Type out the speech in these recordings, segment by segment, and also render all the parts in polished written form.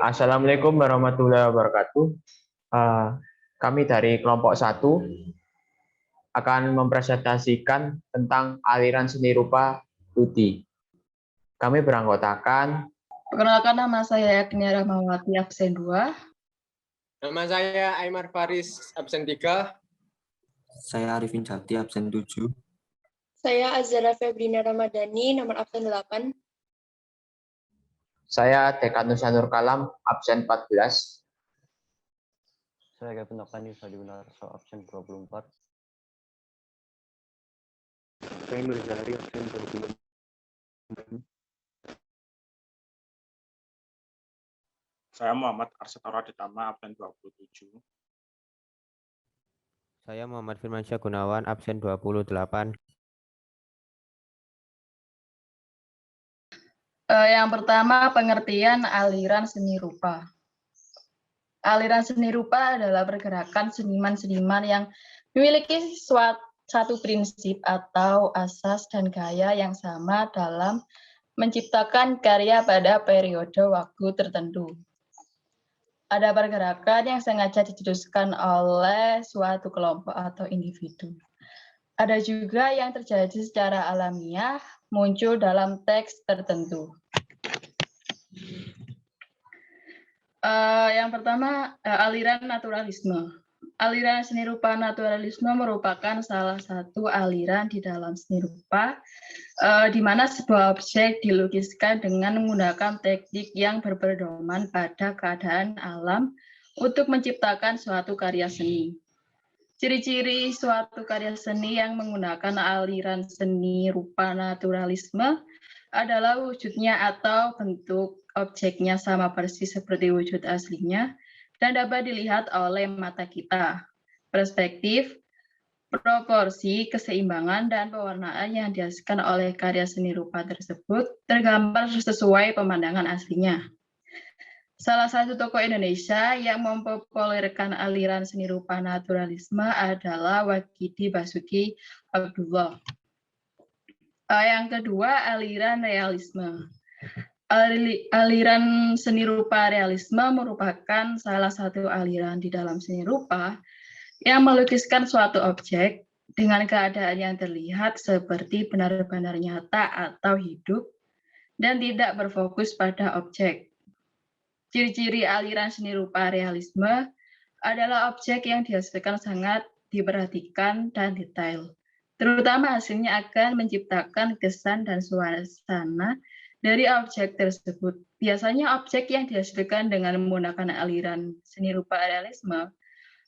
Assalamualaikum warahmatullahi wabarakatuh. Eh, Kami dari kelompok satu akan mempresentasikan tentang aliran seni rupa Ludi. Kami beranggotakan Perkenalkan, nama saya Agnia Rahmawati, absen 2. Nama saya Aymar Faris, absen 3. Saya Arifin Jati, absen 7. Saya Azara Febrina Ramadhani, nomor absen 8. saya Dekan Nusanur Kalam, absen 14. Saya Kevin Oktani Sadi Winarso, absen 24. Saya Mirzari, absen 20. Saya Muhammad Arsetoro Aditama, absen 27. Saya Muhammad Firmansyah Gunawan, absen 28. Yang pertama, pengertian aliran seni rupa. Aliran seni rupa adalah pergerakan seniman-seniman yang memiliki satu prinsip atau asas dan gaya yang sama dalam menciptakan karya pada periode waktu tertentu. Ada pergerakan yang sengaja diteruskan oleh suatu kelompok atau individu. Ada juga yang terjadi secara alamiah, muncul dalam teks tertentu. Yang pertama, aliran naturalisme. Aliran seni rupa naturalisme merupakan salah satu aliran di dalam seni rupa, di mana sebuah objek dilukiskan dengan menggunakan teknik yang berpedoman pada keadaan alam untuk menciptakan suatu karya seni. Ciri-ciri suatu karya seni yang menggunakan aliran seni rupa naturalisme adalah wujudnya atau bentuk objeknya sama persis seperti wujud aslinya dan dapat dilihat oleh mata kita. Perspektif, proporsi, keseimbangan, dan pewarnaan yang dihasilkan oleh karya seni rupa tersebut tergambar sesuai pemandangan aslinya. Salah satu tokoh Indonesia yang mempopulerkan aliran seni rupa naturalisme adalah Wagidi Basuki Abdullah. Yang kedua, aliran realisme. Aliran seni rupa realisme merupakan salah satu aliran di dalam seni rupa yang melukiskan suatu objek dengan keadaan yang terlihat seperti benar-benar nyata atau hidup dan tidak berfokus pada objek. Ciri-ciri aliran seni rupa realisme adalah objek yang dihasilkan sangat diperhatikan dan detail. Terutama hasilnya akan menciptakan kesan dan suasana dari objek tersebut. Biasanya objek yang dihasilkan dengan menggunakan aliran seni rupa realisme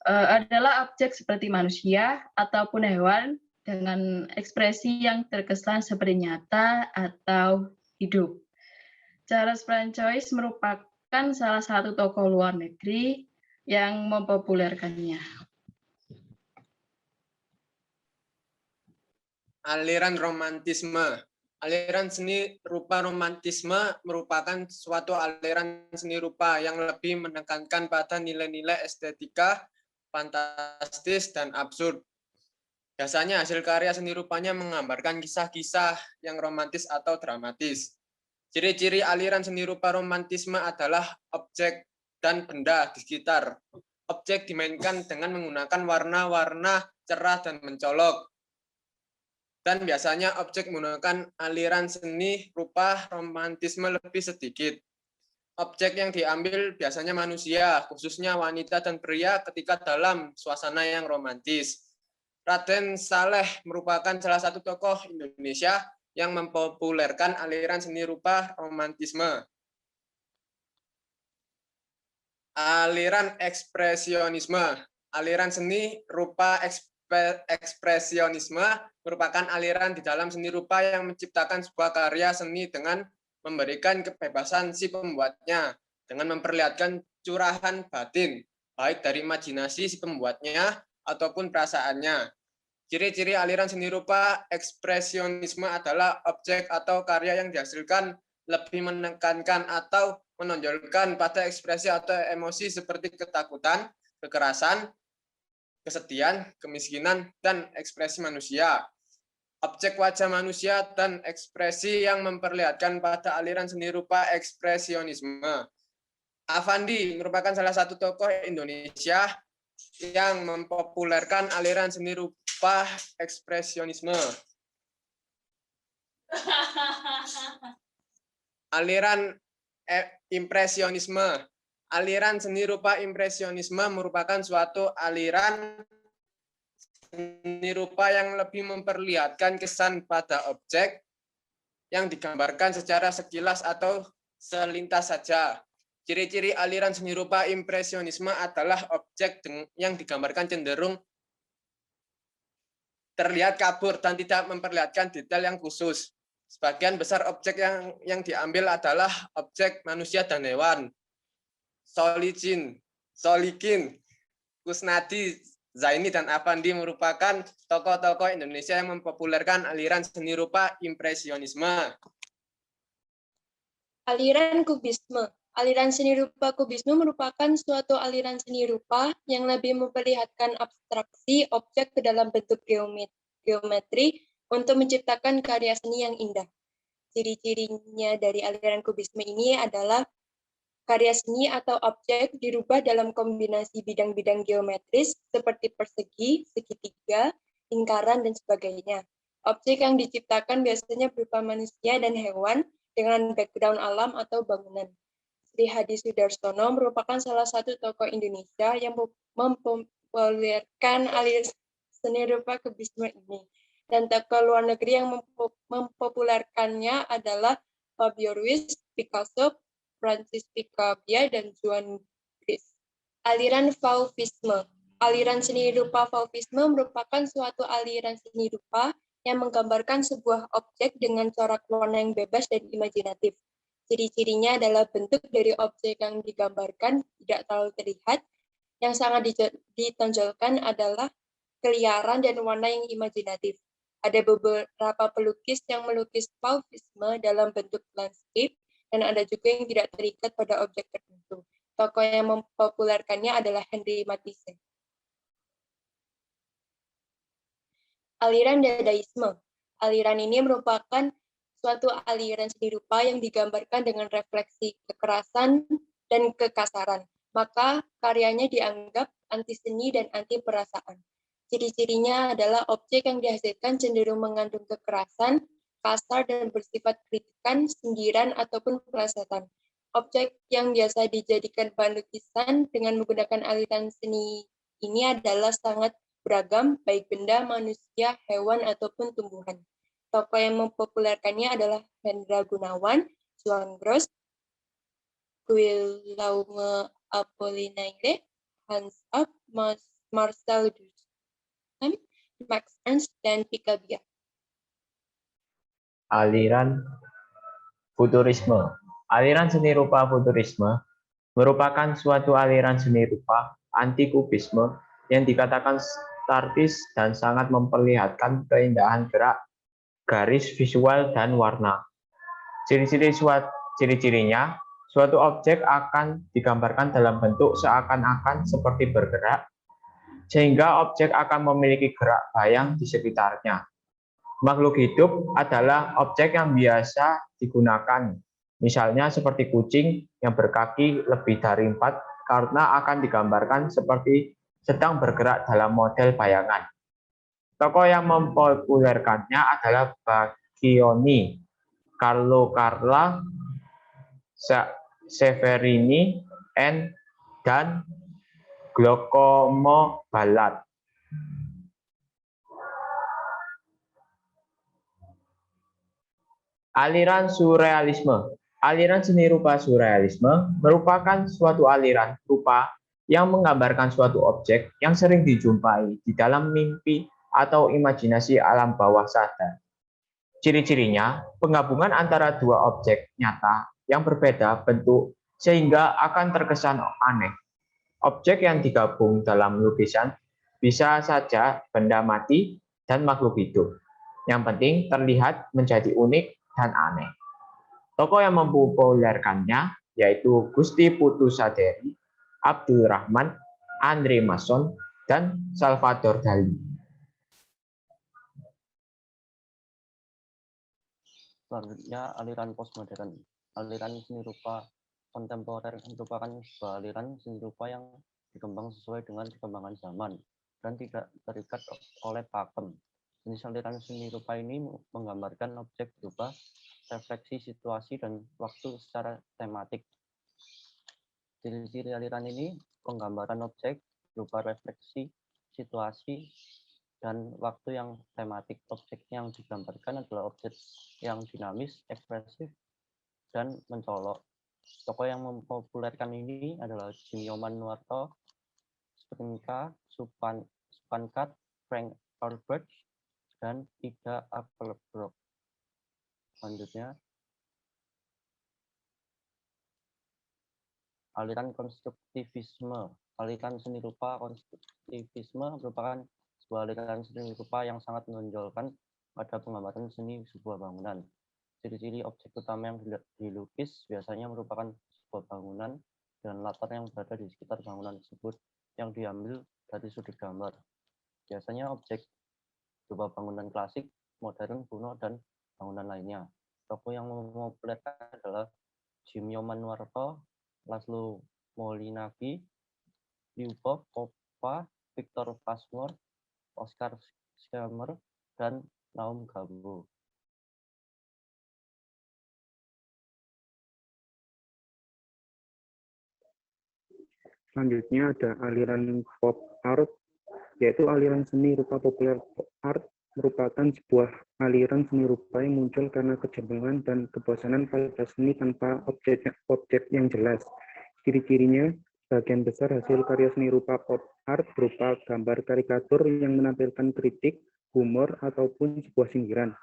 adalah objek seperti manusia ataupun hewan dengan ekspresi yang terkesan seperti nyata atau hidup. Charles Francois merupakan salah satu tokoh luar negeri yang mempopulerkannya. Aliran romantisme. Aliran seni rupa romantisme merupakan suatu aliran seni rupa yang lebih menekankan pada nilai-nilai estetika, fantastis, dan absurd. Biasanya hasil karya seni rupanya menggambarkan kisah-kisah yang romantis atau dramatis. Ciri-ciri aliran seni rupa romantisme adalah objek dan benda di sekitar. Objek dimainkan dengan menggunakan warna-warna cerah dan mencolok. Dan biasanya objek menggunakan aliran seni rupa romantisme lebih sedikit. Objek yang diambil biasanya manusia, khususnya wanita dan pria ketika dalam suasana yang romantis. Raden Saleh merupakan salah satu tokoh Indonesia yang mempopulerkan aliran seni rupa romantisme. Aliran ekspresionisme. Aliran seni rupa ekspresionisme merupakan aliran di dalam seni rupa yang menciptakan sebuah karya seni dengan memberikan kebebasan si pembuatnya, dengan memperlihatkan curahan batin, baik dari imajinasi si pembuatnya ataupun perasaannya. Ciri-ciri aliran seni rupa ekspresionisme adalah objek atau karya yang dihasilkan lebih menekankan atau menonjolkan pada ekspresi atau emosi seperti ketakutan, kekerasan, kesedihan, kemiskinan, dan ekspresi manusia. Objek wajah manusia dan ekspresi yang memperlihatkan pada aliran seni rupa ekspresionisme. Avandi merupakan salah satu tokoh Indonesia yang mempopulerkan aliran seni rupa ekspresionisme. Aliran impresionisme. Aliran seni rupa impresionisme merupakan suatu aliran seni rupa yang lebih memperlihatkan kesan pada objek yang digambarkan secara sekilas atau selintas saja. Ciri-ciri aliran seni rupa impresionisme adalah objek yang digambarkan cenderung terlihat kabur dan tidak memperlihatkan detail yang khusus. Sebagian besar objek yang diambil adalah objek manusia dan hewan. Solikin, Kusnadi, Zaini, dan Avandi merupakan tokoh-tokoh Indonesia yang mempopulerkan aliran seni rupa impresionisme. Aliran kubisme. Aliran seni rupa kubisme merupakan suatu aliran seni rupa yang lebih memperlihatkan abstraksi objek ke dalam bentuk geometri untuk menciptakan karya seni yang indah. Ciri-cirinya dari aliran kubisme ini adalah karya seni atau objek dirubah dalam kombinasi bidang-bidang geometris seperti persegi, segitiga, lingkaran, dan sebagainya. Objek yang diciptakan biasanya berupa manusia dan hewan dengan background alam atau bangunan. Sri Hadi Sudarsono merupakan salah satu tokoh Indonesia yang mempopulerkan aliran seni rupa kubisme ini. Dan tokoh luar negeri yang mempopulerkannya adalah Fabio Ruiz, Picasso, Francis Picabia, dan Juan Gris. Aliran Fauvisme. Aliran seni rupa Fauvisme merupakan suatu aliran seni rupa yang menggambarkan sebuah objek dengan corak warna yang bebas dan imajinatif. Ciri-cirinya adalah bentuk dari objek yang digambarkan tidak terlalu terlihat. Yang sangat ditonjolkan adalah keliaran dan warna yang imajinatif. Ada beberapa pelukis yang melukis Fauvisme dalam bentuk landscape, dan ada juga yang tidak terikat pada objek tertentu. Tokoh yang mempopulerkannya adalah Henri Matisse. Aliran Dadaisme. Aliran ini merupakan suatu aliran seni rupa yang digambarkan dengan refleksi kekerasan dan kekasaran. Maka karyanya dianggap anti seni dan anti perasaan. Ciri-cirinya adalah objek yang dihasilkan cenderung mengandung kekerasan, kasar, dan bersifat kritikan, sindiran, ataupun plesetan. Objek yang biasa dijadikan bahan lukisan dengan menggunakan aliran seni ini adalah sangat beragam, baik benda, manusia, hewan, ataupun tumbuhan. Tokoh yang mempopulerkannya adalah Hendra Gunawan, Juan Gros, Guillaume Apollinaire, Hans Ab, Marcel Duchamp, Max Ernst, dan Picabia. Aliran futurisme. Aliran seni rupa futurisme merupakan suatu aliran seni rupa anti-kubisme yang dikatakan statis dan sangat memperlihatkan keindahan gerak, garis visual, dan warna. Ciri-cirinya, suatu objek akan digambarkan dalam bentuk seakan-akan seperti bergerak, sehingga objek akan memiliki gerak bayang di sekitarnya. Makhluk hidup adalah objek yang biasa digunakan, misalnya seperti kucing yang berkaki lebih dari 4 karena akan digambarkan seperti sedang bergerak dalam model bayangan. Tokoh yang mempopulerkannya adalah Bacchioni, Carlo Carla, Severini, dan Giacomo Ballat. Aliran surrealisme. Aliran seni rupa surrealisme merupakan suatu aliran rupa yang menggambarkan suatu objek yang sering dijumpai di dalam mimpi atau imajinasi alam bawah sadar. Ciri-cirinya, penggabungan antara dua objek nyata yang berbeda bentuk sehingga akan terkesan aneh. Objek yang digabung dalam lukisan bisa saja benda mati dan makhluk hidup. Yang penting terlihat menjadi unik dan aneh. Tokoh yang mempopulerkannya yaitu Gusti Putu Saderi, Abdul Rahman, Andre Masson, dan Salvador Dali. Selanjutnya aliran postmodern. Aliran seni rupa kontemporer merupakan sebuah aliran seni rupa yang berkembang sesuai dengan perkembangan zaman dan tidak terikat oleh pakem. Jenis aliran seni rupa ini menggambarkan objek berupa refleksi situasi dan waktu secara tematik. Ciri-ciri aliran ini penggambaran objek berupa refleksi situasi dan waktu yang tematik. Objek yang digambarkan adalah objek yang dinamis, ekspresif, dan mencolok. Tokoh yang mempopulerkan ini adalah Jim Yoman Nuarto, Sprinka, Supankat, Frank Albert, dan Ida Appelbrook. Selanjutnya, aliran konstruktivisme. Aliran seni rupa konstruktivisme merupakan sebuah aliran seni rupa yang sangat menonjolkan pada penggambaran seni sebuah bangunan. Ciri-ciri objek utama yang dilukis biasanya merupakan sebuah bangunan dan latar yang berada di sekitar bangunan tersebut yang diambil dari sudut gambar. Biasanya objek berupa bangunan klasik, modern, kuno, dan bangunan lainnya. Tokoh yang mempopulerkan adalah Jim Yoman Nuarto, Laszlo Molinari, Lyubov Koppa, Victor Passmore, Oscar Schirmer, dan Naum Gabo. Selanjutnya ada aliran pop art, yaitu aliran seni rupa populer. Pop art merupakan sebuah aliran seni rupa yang muncul karena kejenuhan dan kebosanan pada seni tanpa objek yang jelas. Ciri-cirinya, sebagian besar hasil karya seni rupa pop art berupa gambar karikatur yang menampilkan kritik, humor, ataupun sebuah sindiran.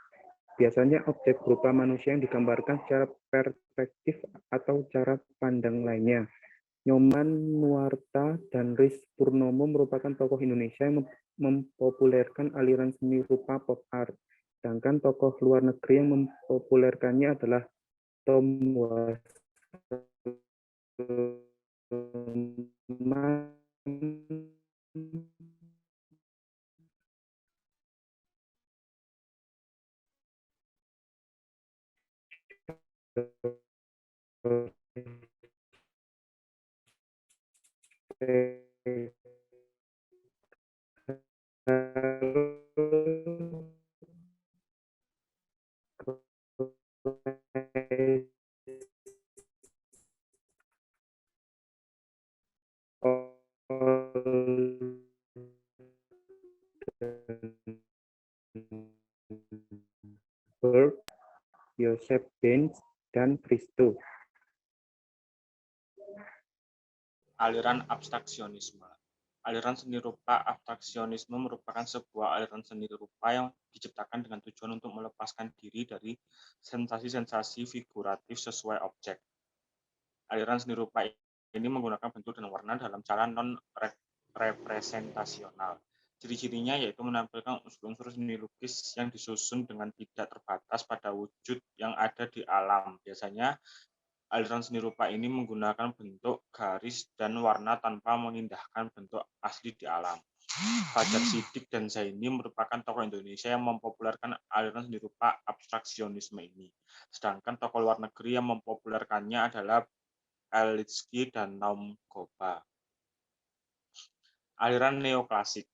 Biasanya objek berupa manusia yang digambarkan secara perspektif atau cara pandang lainnya. Nyoman Nuarta dan Riz Purnomo merupakan tokoh Indonesia yang mempopulerkan aliran seni rupa pop art. Sedangkan tokoh luar negeri yang mempopulerkannya adalah Tom Wasserman, Joseph Benz, dan Christo. Aliran abstraksionisme. Aliran seni rupa abstraksionisme merupakan sebuah aliran seni rupa yang diciptakan dengan tujuan untuk melepaskan diri dari sensasi-sensasi figuratif sesuai objek. Aliran seni rupa ini menggunakan bentuk dan warna dalam cara non-representasional. Ciri-cirinya yaitu menampilkan unsur-unsur seni lukis yang disusun dengan tidak terbatas pada wujud yang ada di alam. Biasanya aliran seni rupa ini menggunakan bentuk garis dan warna tanpa mengindahkan bentuk asli di alam. Fajar Siddiq dan Zaini merupakan tokoh Indonesia yang mempopulerkan aliran seni rupa abstraksionisme ini. Sedangkan tokoh luar negeri yang mempopulerkannya adalah Elitsky dan Naum Gabo. Aliran neoklasik.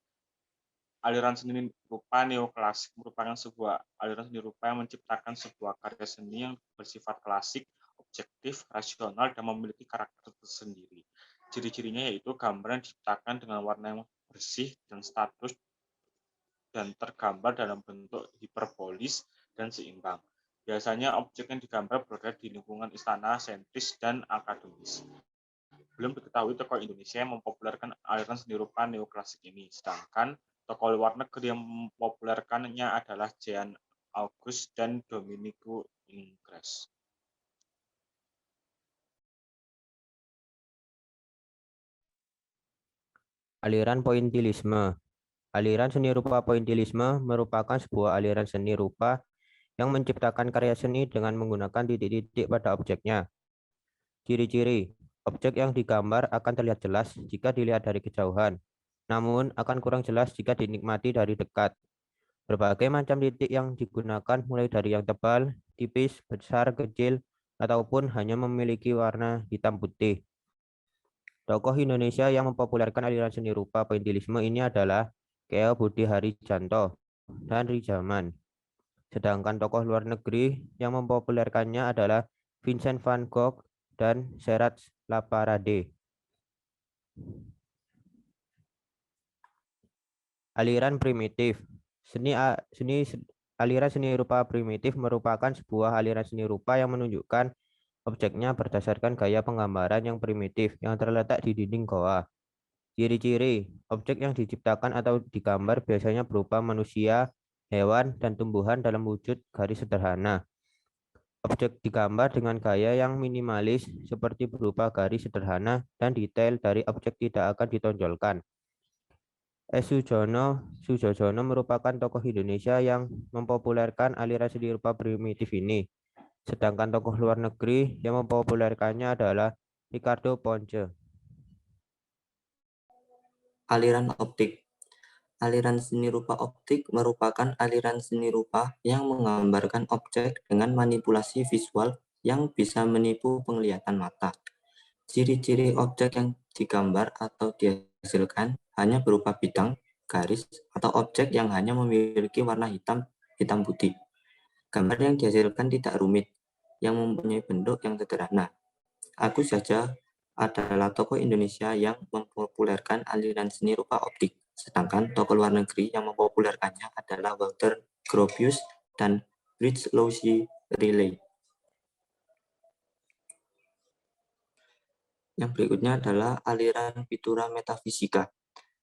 Aliran seni rupa neoklasik merupakan sebuah aliran seni rupa yang menciptakan sebuah karya seni yang bersifat klasik, objektif, rasional, dan memiliki karakter tersendiri. Ciri-cirinya yaitu gambar yang diciptakan dengan warna yang bersih dan status dan tergambar dalam bentuk hiperbolis dan seimbang. Biasanya objek yang digambar berada di lingkungan istana, sentris, dan akademis. Belum diketahui tokoh Indonesia yang mempopulerkan aliran seni rupa neoklasik ini, sedangkan tokoh luar negeri yang mempopulerkannya adalah Jean Auguste dan Domenico Ingres. Aliran pointilisme. Aliran seni rupa pointilisme merupakan sebuah aliran seni rupa yang menciptakan karya seni dengan menggunakan titik-titik pada objeknya. Ciri-ciri, objek yang digambar akan terlihat jelas jika dilihat dari kejauhan, namun akan kurang jelas jika dinikmati dari dekat. Berbagai macam titik yang digunakan mulai dari yang tebal, tipis, besar, kecil, ataupun hanya memiliki warna hitam putih. Tokoh Indonesia yang mempopulerkan aliran seni rupa pointilisme ini adalah Keo Budi Harijanto dan Rijaman. Sedangkan tokoh luar negeri yang mempopulerkannya adalah Vincent van Gogh dan Serge Laparade. Aliran primitif. Aliran seni rupa primitif merupakan sebuah aliran seni rupa yang menunjukkan objeknya berdasarkan gaya penggambaran yang primitif yang terletak di dinding goa. Ciri-ciri objek yang diciptakan atau digambar biasanya berupa manusia, hewan, dan tumbuhan dalam wujud garis sederhana. Objek digambar dengan gaya yang minimalis seperti berupa garis sederhana dan detail dari objek tidak akan ditonjolkan. Sujojono merupakan tokoh Indonesia yang mempopulerkan aliran seni rupa primitif ini. Sedangkan tokoh luar negeri yang mempopulerkannya adalah Ricardo Ponce. Aliran optik. Aliran seni rupa optik merupakan aliran seni rupa yang menggambarkan objek dengan manipulasi visual yang bisa menipu penglihatan mata. Ciri-ciri objek yang digambar atau dihasilkan hanya berupa bidang, garis, atau objek yang hanya memiliki warna hitam putih. Gambar yang dihasilkan tidak rumit, yang mempunyai bentuk yang sederhana. Agus Saja adalah tokoh Indonesia yang mempopulerkan aliran seni rupa optik, sedangkan tokoh luar negeri yang mempopulerkannya adalah Walter Gropius dan Fritz Louis Riley. Yang berikutnya adalah aliran Pittura Metafisika.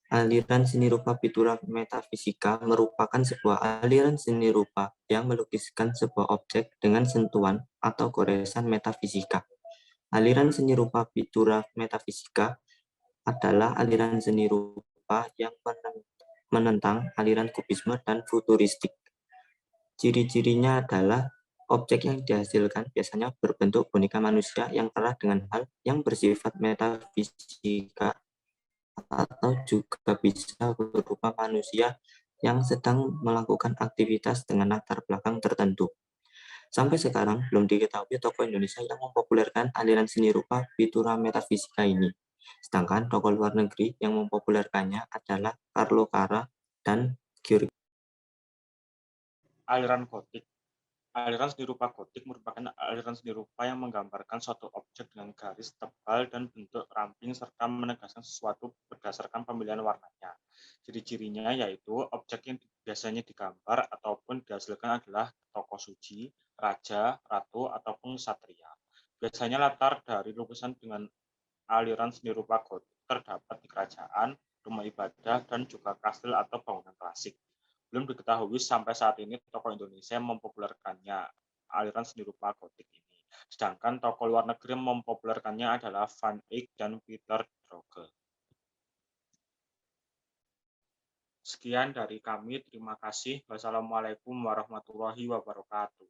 Aliran seni rupa Pittura Metafisika merupakan sebuah aliran seni rupa yang melukiskan sebuah objek dengan sentuhan atau goresan metafisika. Aliran seni rupa Pittura Metafisika adalah aliran seni rupa yang menentang aliran kubisme dan futuristik. Ciri-cirinya adalah objek yang dihasilkan biasanya berbentuk boneka manusia yang kalah dengan hal yang bersifat metafisika atau juga bisa berupa manusia yang sedang melakukan aktivitas dengan latar belakang tertentu. Sampai sekarang belum diketahui tokoh Indonesia yang mempopulerkan aliran seni rupa Pittura Metafisika ini. Sedangkan tokoh luar negeri yang mempopulerkannya adalah Carlo Cara dan Giorgio. Aliran gotik. Aliran seni rupa gotik merupakan aliran seni rupa yang menggambarkan suatu objek dengan garis tebal dan bentuk ramping serta menegaskan sesuatu berdasarkan pemilihan warnanya. Ciri-cirinya yaitu objek yang biasanya digambar ataupun dihasilkan adalah tokoh suci, raja, ratu, ataupun satria. Biasanya latar dari lukisan dengan aliran seni rupa gotik terdapat di kerajaan, rumah ibadah, dan juga kastil atau bangunan klasik. Belum diketahui sampai saat ini tokoh Indonesia yang mempopulerkannya aliran seni rupa gotik ini. Sedangkan tokoh luar negeri yang mempopulerkannya adalah Van Eyck dan Peter Bruegel. Sekian dari kami, terima kasih. Wassalamualaikum warahmatullahi wabarakatuh.